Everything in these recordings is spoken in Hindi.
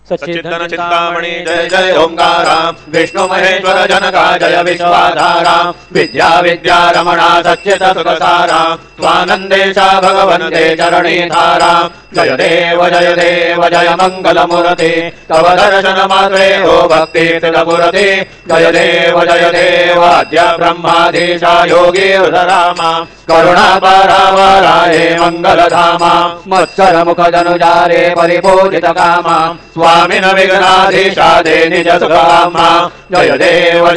सच्चिदन चिंतामणि जय जय ओंकारा विष्णु महेश्वर जनका जय विश्वाधारा विद्या विद्या रमणा सच्चित सुखसारा स्वानंदेशा भगवन ते चरणी धारा जय देव जय मंगल मूर्ति तव दर्शन मात्रे हो भक्ति सिद्धपुरति जय देव अद्य ब्रह्माधीशा योगी रामा करुणा परावराये मंगल धामा मत्सर मुख जनुजारे परिपूजित कामा स्वामिन विघ्नाधीशादे निज सुखामा जय देव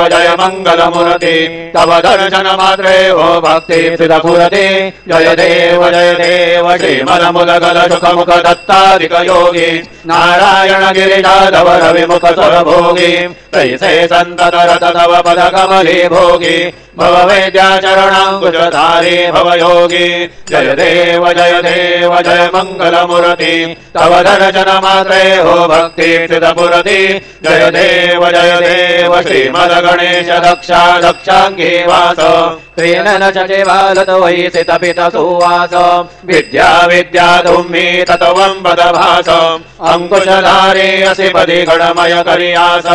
जय मंगल मूर्ति तव दर्शन मात्रे हो भक्ति सिद्धपुरति जय देव श्रीमद मुदगल सुख मुख दत्तादिक योगी नारायण गिरिजाधव रविमुख स्वरभोगी तैसे संतत रत तव पद कमली भोगी भव वैद्याचरणाङ्कुशधारी भव योगी जय देव जय मंगल मूर्ति तव दर्शन मात्रे हो भक्ति सिद्धपुरति जय देव श्रीमद गणेश दक्षाङ्गी वास तेन न चेवालत वै सितपित सुवास विद्या विद्या तुम्ही तत्वं पदभास अंकुशधारी असि पदि गणमय करियास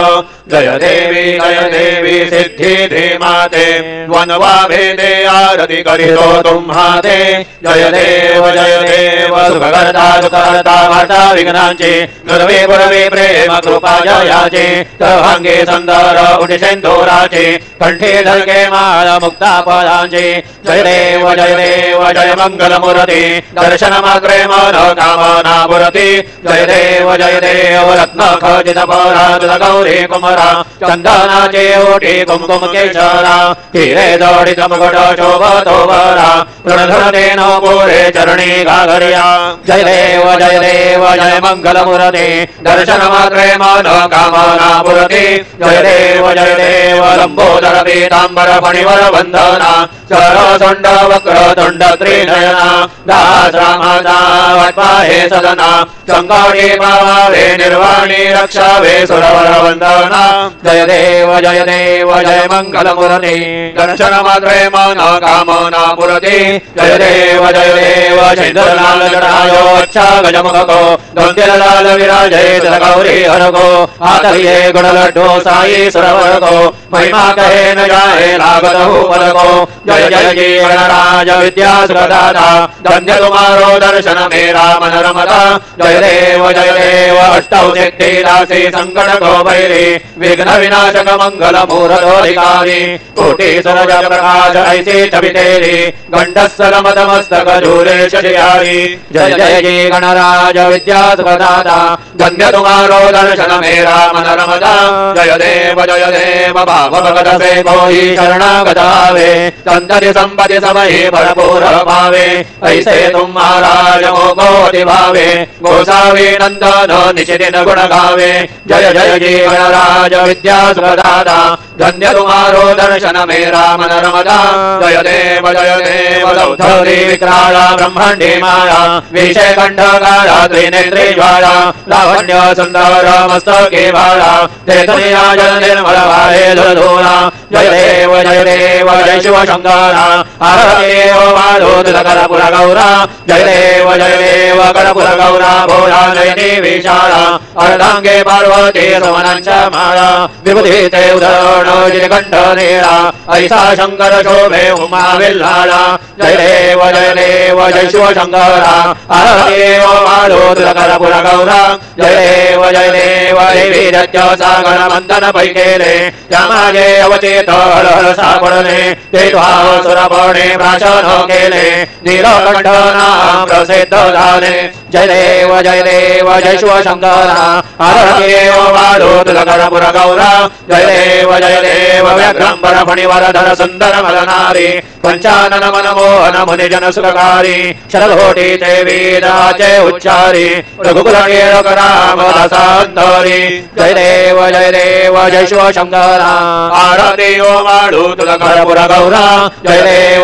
जय देवी सिद्धि धीमाते वनवा भेदे आरती करितो तुम्हाते जय देव सुखकर्ता दुःखहर्ता वार्ता विघ्नांचे गुरवे पुरवे प्रेम कृपा जयाचे तवांगे सुंदर उठिसेंदुराचे कंठे धरके माळ मुक्ता पदांचे जय देव जय मंगल मूर्ति दर्शन मात्रे मन कामना पुरति जय देव रत्न खचित पराद गौरी कुमरा चंदनाचे ओठी कुमकुम केशरा हिरे जडित मुकुट शोभतो वरा प्रणधनेन पुरे चरणी गागर्या जय देव जय मंगल मूर्ति दर्शन मात्रे मन कामना पुरति जय देव लंबोदर पीतांबर फणिवर वंदना चरसुंड वक्र तुंड त्रिनयना दासरामाचा वटपाहे सदना संकटे पावे निर्वाणी रक्षावे सुरवर वंदना जय देव जय मंगल मूर्ति दर्शन मात्रे मन कामना पुरति जय देव चंद्रलाल जटायो अच्छा गजमुख को गंभीर लाल विराजे गौरी हर को आतरिये गुण लड्डू साई सुरवर को महिमा कहे न जाए लागत हो पद को जय जय गणराज विद्या सुखदाता धन्य तुम्हारो दर्शन मेरा मन रमता जय देव अष्टौ सिद्धि राशि संकट को भैरी विघ्न विनाशक मंगल मूर्धोधिकारी कोटि सरज प्रकाश ऐसे छवि तेरी गंडस्तर मदमस्तक झूले शशियारी जय जय गणराज विद्या सुखदाता धन्य तुम्हारो दर्शन मेरा मन रमता जय देव भाव भगत से कोई शरणागत आवे संतति संपत्ति सब ही भरपूर पावे ऐसे तुम महाराज मोको अति भावे गोसावी नंदन निशिदिन गुण गावे जय जय गणराज विद्या सुखदाता धन्य तुम्हारो दर्शन मेरा मन रमता जय देव लौधरी विक्राला ब्रह्मांडी माया विषय कंठकारा त्रिनेत्री ज्वाला लावण्य सुंदर मस्तके भाला तेतनिया जल निर्मल भाले धूला जय देव जय शिव शंकरा हरदेव माधोदकर पुर गौरा जय देव करपुर गौरा भोला नयनी विशाला अर्धांगे पार्वती सुमनांच माला विभूति ते उदरण जिलकंठ नीला ऐसा शंकर शोभे उमा विल्लाला जय देव जय शिव शंकरा हरदेव माधोदकर पुर गौरा जय देव देवी दत्त सागर मंदन पैकेले त्यामागे अवचेत हर सापडले ते सुरपणे प्राशन केले नीलकंठ नाम प्रसिद्ध झाले जय देव जय शिव शंकरा हरदेव माधोदकर पुर गौरा जय देव व्याघ्रंबर फणिवरधर सुंदर मलनारी पंचानन मनमोहन मुनिजन सुखकारी शरदोटी ते वीराचे उच्चारी रघुकुल राम रसांतरी जय देव जय शिव शंकरा आरती देव माडू तुझ कर्पूर गौरा जय देव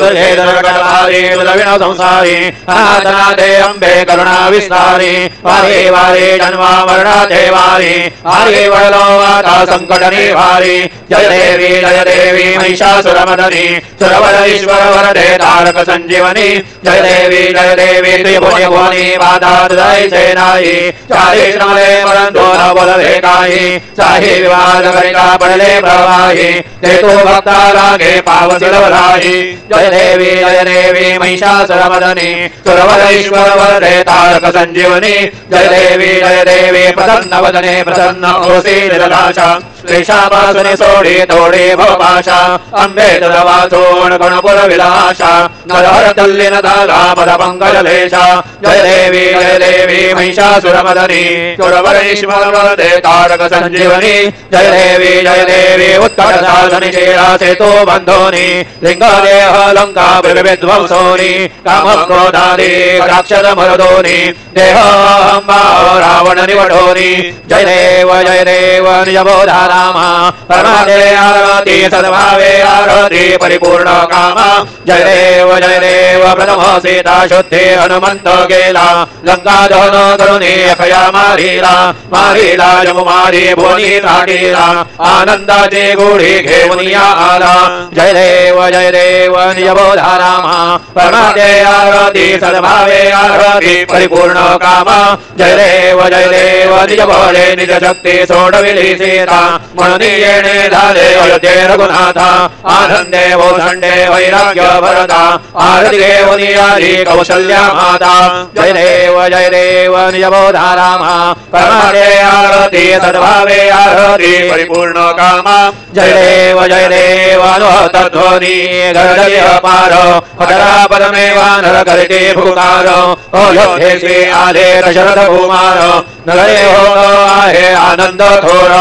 दुर्गे दुर्गटहारी तुझ संसारी अनाथनाथे अंबे करुणा विस्तारी वारे वारे जन्मा मरणाथे वारी हरे वरलो माता संकट निवारी जय देवी महिषासुरमर्दिनी सुरवर ईश्वर वरदे तारक संजीवनी जय देवी त्रिभुवन भुवनी बाधा तुझाई सेनाई चारे श्रमले परंतु न बोलवे काही चाहे विवाद करिता पडले प्रवाही ते तो भक्ता लागे पावसी लवलाही जय देवी महिषासुरमर्दिनी सुरवर ईश्वर वरदे तारक संजीवनी जय देवी प्रसन्न वदने प्रसन्न ओसी निरलाशा श्रीशापासने सोडी तोडी भवपाशा अंबे तुझवाचोण गणपुर विलाशा नरहर तल्लीन दाला पद पंकजलेशा जय देवी महिषासुरमर्दिनी सुरवरेश्वर वरदे तारक संजीवनी जय देवी उत्कट साधनि शेरा सेतु बंधोनि लिंगदेह लंका विध्वंसोनि काम क्रोधादि राक्षस मरदोनि देह रावण निवडोनि जय देव निजबोधा रामा परमादे आरती सद्भावे आरती परिपूर्ण कामा जय देव प्रथम सीता शुद्धि हनुमंत गेला लंका दहन करुणी खया मारीला जमुमारी भुवनी ताडीला आनंदाची गोडी घेऊन आला जय देव निजबोधा रामा परमादे आरती सद्भावे आरती परिपूर्ण कामा जय देव निजबोधे निज शक्ती सोडविली सीता म्हणून येणे झाले अयोध्ये रघुनाथा आनंदे भूषंडे वैराग्य भरता आरती घेऊन आली कौशल्या माता जय देव निजबोधा रामा परमादे आरती सद्भावे आरती परिपूर्ण कामा जय देव अनुहतध्वनी गरुडय पार हतरा पदमे वानर करते भूकार अयोध्येशी आले दशरथ कुमार नगरे होत आहे आनंद थोर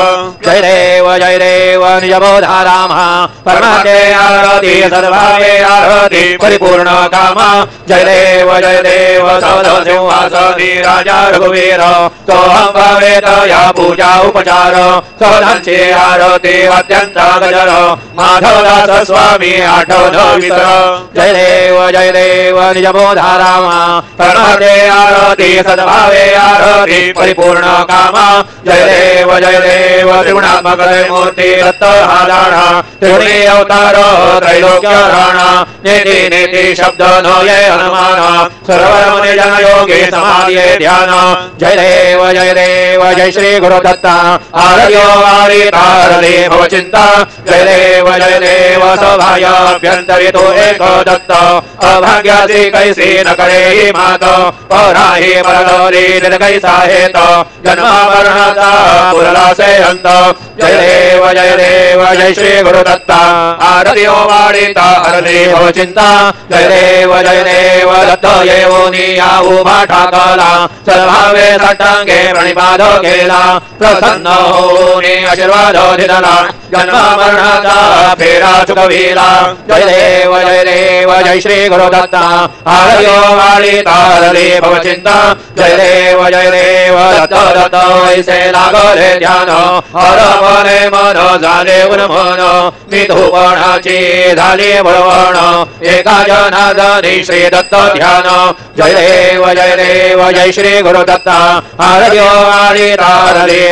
जय देव निजबोधा रामा परमादे आरती सद्भावे आरती परिपूर्ण कामा जय देव सौध सिंहासनी राजा रघुवीर सोहम भावेत या पूजा उपचार सौधांची आरती अत्यंत गजर माधवदास स्वामी आठवण विसर जय देव निजबोधा रामा परमादे आरती सद्भावे आरती परिपूर्ण कामा जय देव त्रिगुणात्मक मूर्ति दत्त हादाणा त्रिगुणी अवतार त्रैलोक्य राणा नेति शब्द नो ये हनुमान सर्वर मुनि जन योगी समाधिये ध्यान जय देव जय श्री गुरु दत्ता आरयो वारी तारले भव चिंता जय देव सौभाग्य अभ्यंतरितो एक दत्त अभाग्यासी कैसी न करे मात पौराही परलोरी निर्गैसा हेत जन्म मरणाचा पुरला से अंत जय देव जय श्री गुरु दत्ता आरती वाडिता हरली भव चिंता जय देव दत्त येऊनी याऊ माठा कला सद्भावे सटांगे प्रणिपाद केला प्रसन्न होऊनी आशीर्वाद दिला जन्म मरणाचा फेरा चुकविला जय देव जय श्री गुरु दत्ता आरती वाडिता हरली भव चिंता जय देव दत्त ऐसे लागले ध्यान हर मने मन झाले उन्मन मिथुपणाची झाली बळवण एका जनार्दनी श्री दत्त ध्यान जय देव जय श्री गुरु दत्ता आरती वाडिता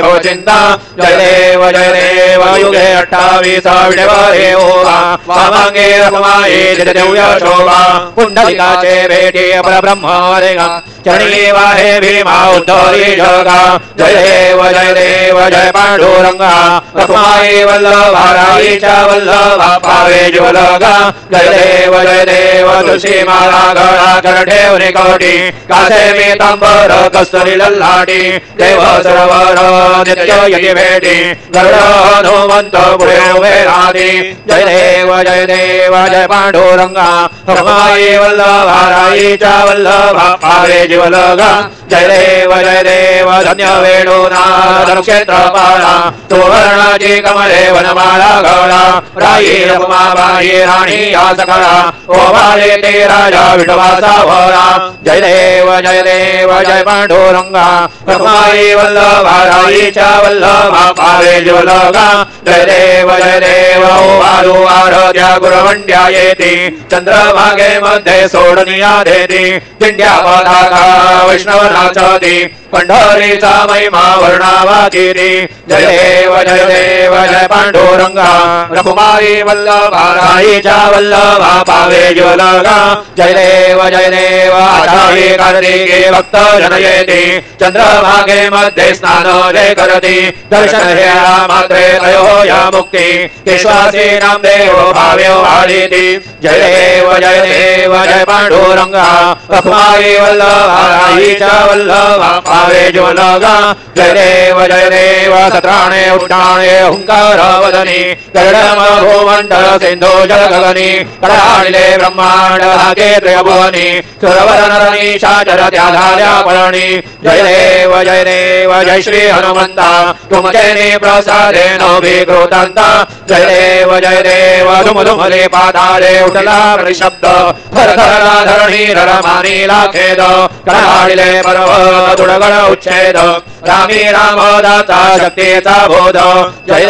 भव चिंता जय देव युगे 28 विडवरे ओवा वामांगे रखमाई दिव्य शोभा पुंडलिकाचे भेटी परब्रह्म रेगा चरणी वाहे भीमा उद्धरी जगा जय देव जय पांडुरंगा रखमाई वल्लभा राईच्या वल्लभा पावे ज्वलगा जय देव तुलसी माला गळा कर ठेवणे कोटी कासे मी तांबर कस्तुरी लल्लाटी देव सरवर नित्य यती भेटी गरुड हनुमंत पुढे उभे ददाति जय देव जय पांडुरंगा रमाई वल्लभाराई च वल्लभा पावे जीवलोगा जय देव धन्य वेणुनाथ क्षेत्रपाला सुवर्णाजी कमले वनमाला गौड़ा राई रघुमा बाई रानी सकला ओवाले ते राजा विठवासा भोरा जय देव जय पांडुरंगा रमाई वल्लभाराई च वल्लभा पावे जीवलोगा जय देव ओवालु आरोग्य गुरुवंड्या येति चंद्रभागे मध्ये सोडनिया देति दिंड्या पताका वैष्णवनाचति पंढरीचा महिमा वर्णावाकिरी जय देव जय पांडुरंगा रघुमाई वल्लभाराई च वल्लभा पावे जीवलोगा जय देव आषाढी कार्तिके भक्त जनयेति चंद्रभागे मध्ये स्नान जय करति दर्शन हे मात्रे तयो या मुक्ति विश्वासी नाम देवो भाव्यो आदिति जय देव जय पांडुरंगा रघुमाई वल्लभाराई च वल्लभा पावे जीवलोगा जय देव सत्राणे उट्टाणे हुंकार वदनी कर्णम भूमंडल सिंधु जल गगनी कराळिले ब्रह्मांड हाके त्रयभुवनी सुरवर नरनी शाचर त्याधार्या पळणी जय देव जय श्री हनुमंता तुमचेने प्रसादेन विकृतांता जय देव धुमधुमले पाताले उठला परिशब्द थरथरला धरणी ररमानी लाखेद कराळिले पर्वत तुडगड उच्छेद रामी रामदाता शक्तीचा बोध जय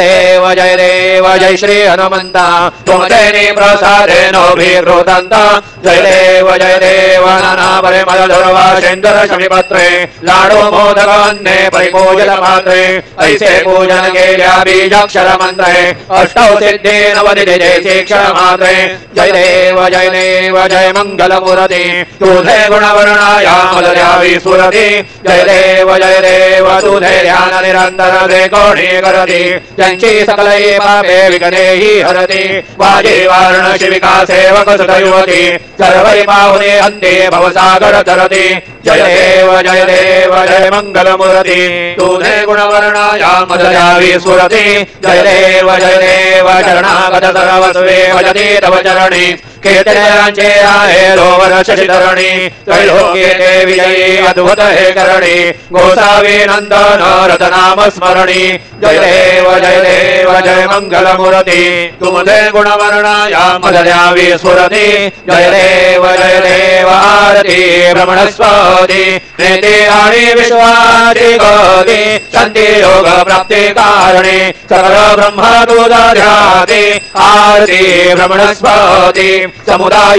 देव जय श्री हनुमंता तुमचेने प्रसादेन विकृतांता जय देव नाना परे मधुरवा शेंदर शमीपत्रे लाडू मोदक अन्ने परिपूजन पात्रे ऐसे पूजन केल्या बीजाक्षर मंत्रे अष्टौ सिद्धि नवनिधि जयक्षर मात्रे जय देव जय मंगल मूर्ति तुझे गुणवर्णाया मदर्या विस्फुरति जय देव तुझे ध्यान निरंतर दे कोणी करति ज्यांची सकलही पापे विघ्नेहि हरति वाजे वार्ण शिविका सेवक सुतयुवती सर्वै पाहुने हन्ते भवसागर तरति जय देव जय मंगल मूर्ति तुझे गुणवर्णाया मदर्या विस्फुरति जय देव शरणागत सर्वस्वे भजति तव चरणी कीर्तनांचे आहे रोवर शशिधरणी त्रैलोक्ये ते विजयी अद्भुत हे करणी गोसावी नंदन रतनाम स्मरणी जय देव जय मंगल मूर्ति तुमचे गुणवर्णाया मदर्या विस्फुरति जय देव आरती भ्रमणस्पति नेते आणि विश्वाची गती शांती योग प्राप्ती कारणे सकल ब्रह्म दूधाध्याते आरती भ्रमणस्पति समुदाय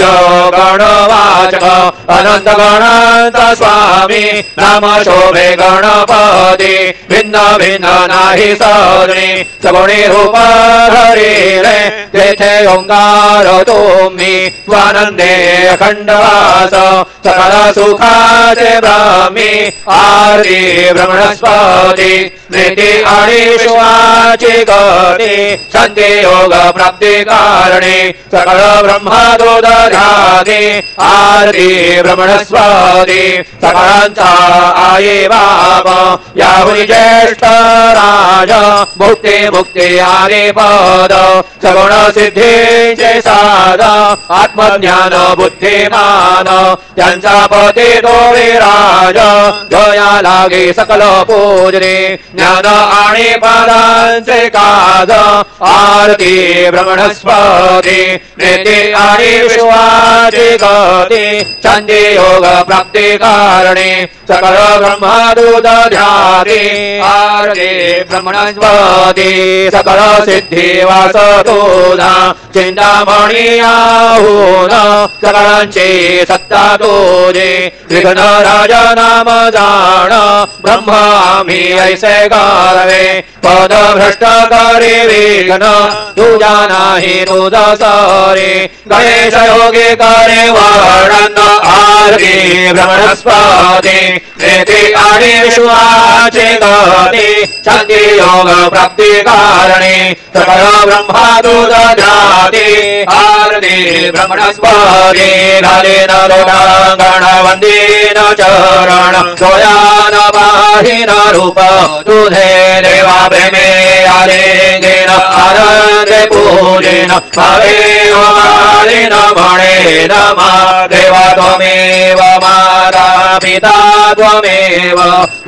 गणवाचक अनंत गणांत स्वामी नाम शोभे गणपती भिन्न भिन्न नाही सगुणी सगुणी रूप हरिले तेथे ओंकार तुम्ही स्वानंदे अखंडवास सकल सुखाचे ब्रह्मी आरती भ्रमणस्पती नीती आणि विश्वाची गती शांती योग प्राप्ती कारणे सकल ब्रह्मदूधाते आरती भ्रमणस्पती सकळांचा आई बाप याहुनी ज्येष्ठ राज मुक्ती आरे पद सगुण सिद्धीचे साध आत्मज्ञान बुद्धिमान त्यांचा पती तो विराज जया लागे सकल पूजने ज्ञान आणि पदांचे काज आरती भ्रमणस्पती नेते आणि विश्वाची गती शांती योग प्राप्ती कारणे सकल ब्रह्मदूत ध्याते आरती भ्रमणस्पती सकल सिद्धी वास तुझा चिंतामणी आहून सकळांची सत्ता तुझी विघ्न राज नाम जाण ब्रह्म आम्ही ऐसे गारवे पद भ्रष्ट करी विघ्न तुझा नाही तुझ सरे गणेश योगी करे वर्णन आरती भ्रमणस्पती नेते आणि विश्वाची गती शांती योग प्राप्ती कारणे सकल ब्रह्मदूत ध्याते आरती भ्रमणस्पती घालीन लोटांगण वंदीन चरण सोयान बाहीन रूप तुझे देवा प्रेमे आले गेन आनंदे भवेव मालिनमणे नमः देव त्वमेव माता पिता त्वमेव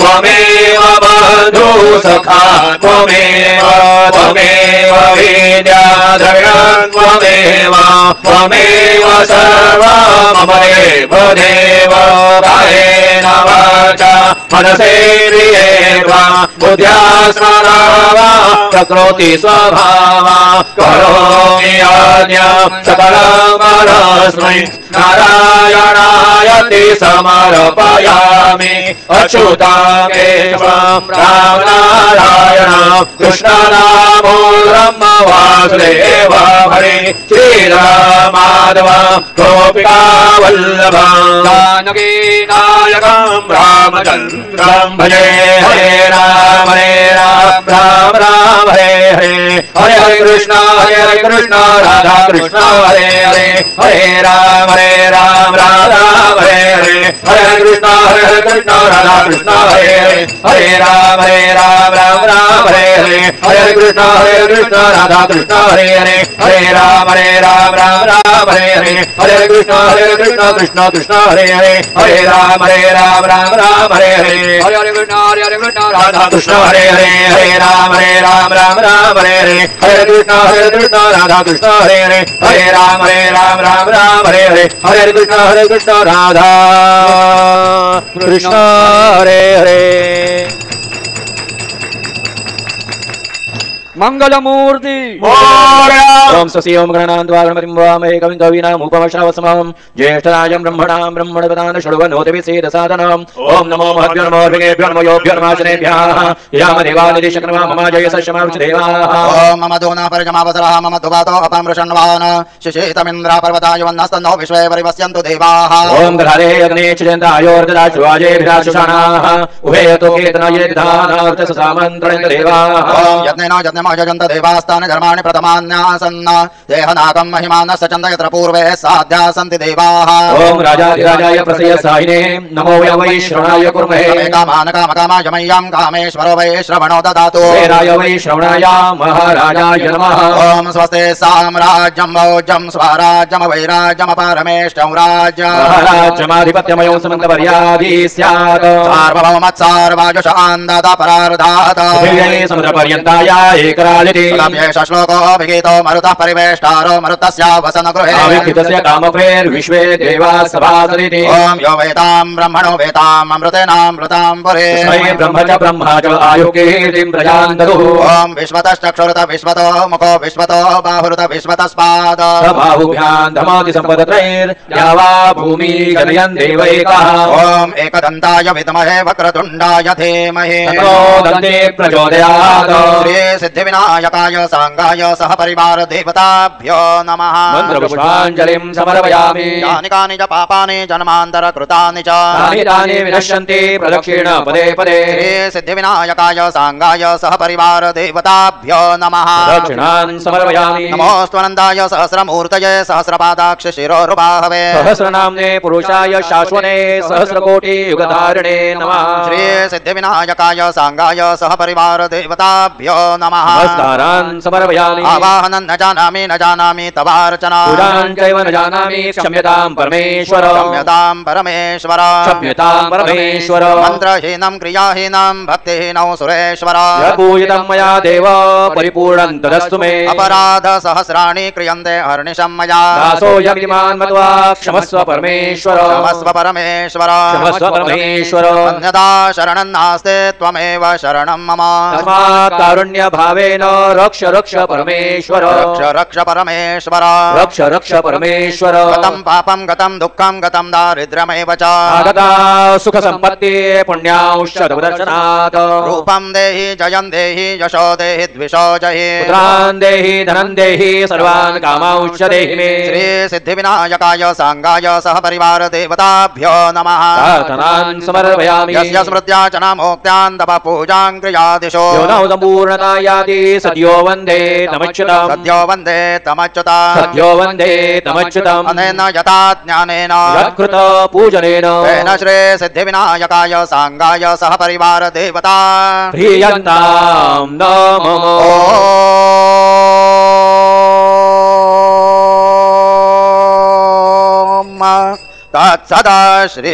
त्वमेव बन्धु सखा त्वमेव त्वमेव विद्या द्रविणं त्वमेव त्वमेव सर्वं मम देव देव कायेन वाचा मनसेन्द्रियेर्वा बुद्ध्या स्मरा वा प्रकृति स्वभावा करोमि यज्ञं सकलं परस्मै नारायणायति समर्पयामि अच्युतं केशवं रामनारायणं कृष्णनामो ब्रह्म वासुदेव हरे श्रीरामाधवं गोपिकावल्लभं जानकीनायकं रामचन्द्रं भजे हरे राम राम राम हरे हरे हरे हरे कृष्ण राधा कृष्ण हरे हरे हरे राम राम राम हरे हरे हरे कृष्ण राधा कृष्ण हरे हरे हरे राम राम राम हरे हरे हरे कृष्ण राधा कृष्ण हरे हरे हरे राम राम हरे हरे हरे कृष्ण कृष्ण कृष्ण हरे हरे हरे राम राम हरे हरे हरे कृष्ण राधा कृष्ण हरे हरे हरे राम राम हरे हरे हरे कृष्ण राधा कृष्ण हरे हरे हरे राम राम हरे हरे हरे कृष्ण राधा कृष्ण हरे हरे मंगलमूर्ति ओम शशि ओम गणनान्त्वा गणपतिं वामहे कविं कवीनामुपमश्रवसमं ज्येष्ठराजं ब्रह्मणां ब्रह्मणपदान् षड्वन्नोतिभिः ओम नमो महद्भ्यो नमो ऋगेभ्यो नमो योभ्यो नमः शनेभ्यः यामदेवानिदेशक्रमः मम जयसश्यमारुचदेवाः ओम मम दोना परिजमावसरः मम दुवातो अपामृषण्वान् शिशितमिन्द्रा पर्वताय वन्नस्तन्नो विश्वे परिवस्यन्तु देवाः ओम गधारे अग्ने चिजन्तायोर्ददाशुवाजेभिराशुषाणाः उभयतो केतनाये विधानार्थससामन्त्रणन्त देवाः ओम यज्ञेन यज्ञमयजन्त देवास्तानि धर्माणि प्रथमान्यासन् देहनाकं महिमानश्च चन्द यत्र पूर्वे साध्या सन्ति देवाः ओम राजाधिराजाय प्रसयसायिने नमो वै श्रवणाय कुर्महे कामाय मह्यं कामेश्वरो वै श्रवणो ददातु वेदाय वै श्रवणाय महाराजाय नमः ओम स्वस्ते साम्राज्यं भोज्यं स्वराज्यं वैराज्यं पारमेष्टं राज्यं महाराज्यमाधिपत्यमयो समन्तपर्यादि स्यात् सार्वभौमत्सार्वाजुषान्दता परार्धात समुद्रपर्यन्ताय एकरालिति श्लोको विगीतो मरुतः परिवेष्टारो मरुतस्य वसनगृहे अविहितस्य कामप्रेर्विश्वे देवा सभासदिति ओम यो वेदां ब्रह्मणो वेदाम् अमृतेनामृतां पुरे तस्मै ब्रह्म च आयुकीर्तिं प्रजां ददुः ओम विश्वतश्चक्षुरुत विश्वतो मुखो विश्वतो बाहुरुत विश्वतस्पाद बाहुभ्यां धमाति सम्पदत्रैर्यावा भूमि जनयन् देवैकः ओम एकदन्ताय विद्महे वक्रतुण्डाय धीमहि तन्नो दन्ते प्रचोदयात् श्री सिद्धिविनायकाय सांगाय सह परिवार देवताभ्यो नमः मन्त्रपुष्पाञ्जलिं समर्पयामि यानि कानि च पापानि जन्मान्तर कृतानि च तानि विनश्यन्ति प्रदक्षिण पदे पदे श्री सिद्धिविनायकाय सांगाय सह परिवार देवताभ्यो नमः दक्षिणान् समर्पयामि नमोऽस्त्वनन्दाय सहस्रमूर्तये सहस्रपादाक्ष शिरोरुबाहवे सहस्रनाम्ने पुरुषाय शाश्वते सहस्रकोटि युगधारिणे नमः श्री सिद्धिविनायकाय सांगाय सह परिवार देवताभ्यो नमः नमस्कारान् समर्पयामि आवाहनं न जानामि तवार्चना पूजां चैव न जानामि क्षम्यतां परमेश्वर क्षम्यतां परमेश्वर क्षम्यतां परमेश्वर मन्त्रहीनं क्रियाहीनं भक्तिहीनौ सुरेश्वर पूजितं मया देव परिपूर्णं तदस्तु मे अपराध सहस्राणि क्रियन्ते हर्निशं मया दासो यज्ञमान् मत्वा क्षमस्व परमेश्वर क्षमस्व परमेश्वर क्षमस्व परमेश्वर अन्यथा शरणं नास्ति त्वमेव शरणं मम तस्मात् कारुण्य भावेन रक्ष रक्ष परमेश्वर रक्ष रक्ष परमेश्वर रक्ष रक्ष परमेश्वर गतं पापं गतं दुःखं गतं दारिद्र्यमेव च आगता सुख संपत्ति पुण्यांशदर्शनात् रूपं देहि जयं देहि यशो देहि द्विषो जहि पुत्रान् देहि धनं देहि सर्वान् कामांश देहि मे श्री सिद्धिविनायकाय सांगाय सह परिवार देवताभ्यो नमः प्रार्थनान् समर्पयामि यस्य स्मृत्याचना मोक्त्यान् तप पूजां क्रियादिशो यो नौ सम्पूर्णता याति सद्यो वन्दे तमच्युतम् सद्यो वन्दे तमच्युता सद्यो वन्दे तमच्युतम् अनेन यथा ज्ञानेन यत्कृत पूजनेन तेन श्री सिद्धिविनायकाय सांगाय सह परिवार देवता प्रीयन्तां नमः। तत्सदा श्री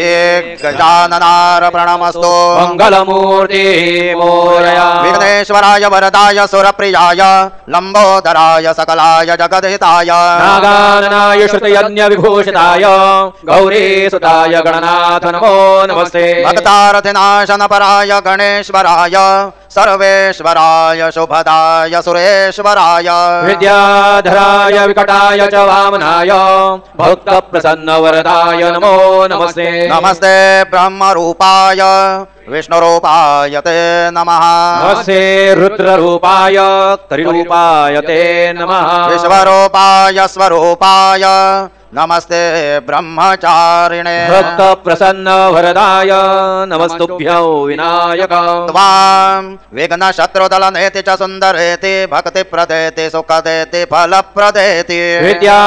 गजाननार्पणमस्तु। मङ्गलमूर्ति मोरया विघ्नेश्वराय वरदाय सुरप्रियाय लम्बोदराय सकलाय जगद्हिताय नागाननाय श्रुतयज्ञ विभूषिताय गौरीसुताय गणनाथ नमो नमस्ते। भक्तार्थनाशनपराय गणेश्वराय सर्वेश्वराय शुभदाय सुरेश्वराय विद्याधराय विकटाय च वामनाय भक्तप्रसन्नवरदाय नमो नमस्ते। नमस्ते ब्रह्मरूपाय विष्णुरूपाय ते नमः। नमस्ते रुद्ररूपाय त्रिरूपाय ते नमः। विश्वरूपाय स्वरूपाय नमस्ते ब्रह्मचारिणे। भक्त प्रसन्न वरदाय नमस्तुभ्यो विनायक। त्वां विघ्न शत्रुदल नेति च सुंदरेति भक्ति प्रदेति सुख देति फल प्रदेति विद्या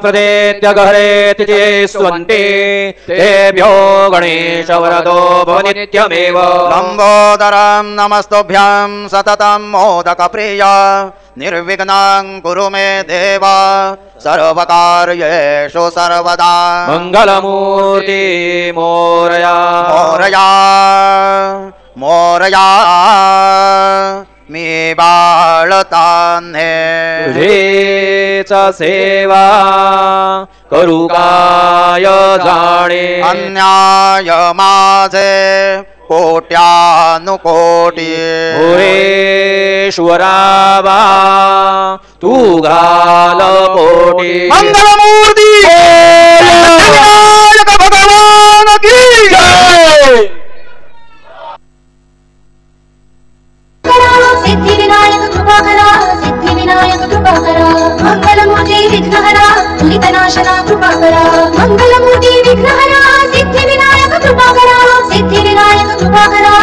प्रदेत्य गहरेति चे स्वन्ति तेभ्यो गणेश वरदो भव नित्यमेव। लंबोदरं नमस्तुभ्यं सततं मोदक प्रिय निर्विघ्नं कुरु मे देव सर्वकार्येषु सर्वदा। मंगलमूर्ति मोरया मोरया मोरया मी बाळतान्हे तुझेच सेवा करू काय जाणे। अन्याय माझे कोट्यानुकोटी पुरेश्वरावा तू घाल पोटी। मंगलमूर्ती विनायक भगवान की जय। सिद्धि विनायक कृपाकरा सिद्धि विनायक कृपाकरा मंगलमूर्ति विघ्नहरा दुरितनाशना कृपाकरा मंगलमूर्ति विघ्नहरा सिद्धि विनायक कृपाकरा सिद्धि विनायक कृपाकरा